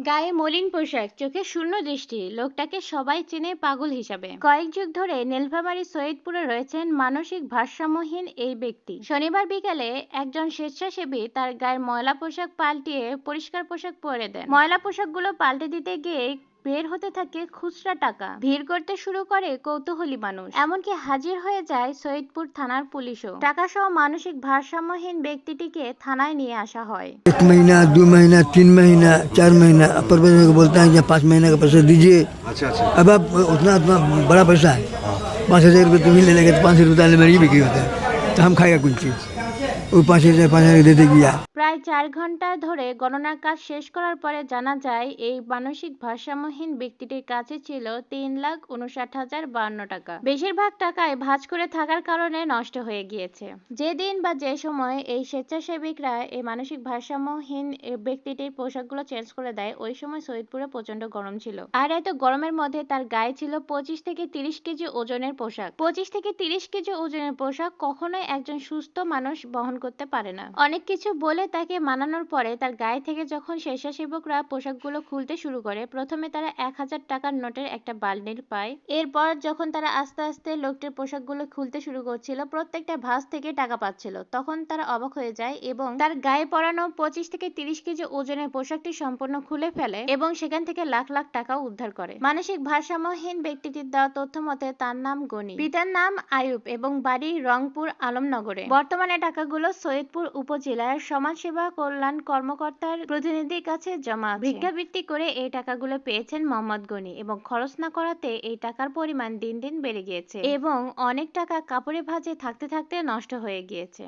গায়ে মলিন পোশাক, চোখে শূন্য দৃষ্টি, লোকটাকে সবাই চেনে পাগল হিসাবে। কয়েক যুগ ধরে নীলফামারী সৈয়দপুরে রয়েছেন মানসিক ভারসাম্যহীন এই ব্যক্তি। শনিবার বিকেলে একজন স্বেচ্ছাসেবী তার গায়ের ময়লা পোশাক পাল্টিয়ে পরিষ্কার পোশাক পরে দেন। ময়লা পোশাকগুলো পাল্টে দিতে গিয়ে বের হতে থাকে খুচরা টাকা। ভিড় করতে শুরু করে কৌতূহলী মানুষ, এমনকি হাজির হয়ে যায় সৈয়দপুর থানার পুলিশও। টাকা সহ মানসিক ভারসাম্যহীন ব্যক্তিটিকে থানায় নিয়ে আসা হয়। 1 महीना 2 महीना 3 महीना 4 महीना अपर को बोलता है कि 5 महीने का पैसा दीजिए। अच्छा अच्छा। अब आप उतना उतना बड़ा पैसा है, 5,000 रुपये तुम ही ले लेंगे तो 500 रुपये में ही बिक्री होता है, तो हम खाएगा कौन चीज? वो 5,000 दे देगी। প্রায় 4 ঘন্টা ধরে গণনার কাজ শেষ করার পরে জানা যায় এই মানসিক ভারসাম্যহীন ব্যক্তিটির কাছে ছিল 3,59,052 টাকা। বেশিরভাগ টাকায় ভাঁজ করে থাকার কারণে নষ্ট হয়ে গিয়েছে। যে দিন বা যে সময় এই স্বেচ্ছাসেবিকরা এই মানসিক ভারসাম্যহীন ব্যক্তিটির পোশাকগুলো চেঞ্জ করে দেয়, ওই সময় সৈয়দপুরে প্রচন্ড গরম ছিল। আর এত গরমের মধ্যে তার গায়ে ছিল 25 থেকে 30 কেজি ওজনের পোশাক। 25 থেকে 30 কেজি ওজনের পোশাক কখনোই একজন সুস্থ মানুষ বহন করতে পারে না। অনেক কিছু বলে তাকে মানানোর পরে তার গায়ে থেকে যখন স্বেচ্ছাসেবকরা পোশাকগুলো খুলতে শুরু করে, প্রথমে তারা 1000 টাকার নোটের একটা বান্ডিল পায়। এরপর যখন তারা আস্তে আস্তে লোকটির পোশাকগুলো খুলতে শুরু করছিল, প্রত্যেকটা ভাঁজ থেকে টাকা পাচ্ছিল, তখন তারা অবাক হয়ে যায় এবং তার গায়ে পরানো 25 থেকে 30 কেজি ওজনের পোশাকটি সম্পূর্ণ খুলে ফেলে এবং সেখান থেকে লাখ লাখ টাকা উদ্ধার করে। মানসিক ভারসাম্যহীন ব্যক্তিটির দেওয়া তথ্য মতে তার নাম গনি, পিতার নাম আয়ুব এবং বাড়ি রংপুর আলমনগরে। বর্তমানে টাকাগুলো সৈয়দপুর উপজেলার সমাজসেবা কল্যাণ কর্মকর্তার প্রতিনিধির কাছে জমা আছে। ভিক্ষাবৃত্তি করে এই টাকাগুলো পেয়েছেন মোহাম্মদ গনি এবং খরচ না করাতে এই টাকার পরিমাণ দিন দিন বেড়ে গিয়েছে এবং অনেক টাকা কাপড়ে ভাঁজে থাকতে থাকতে নষ্ট হয়ে গিয়েছে।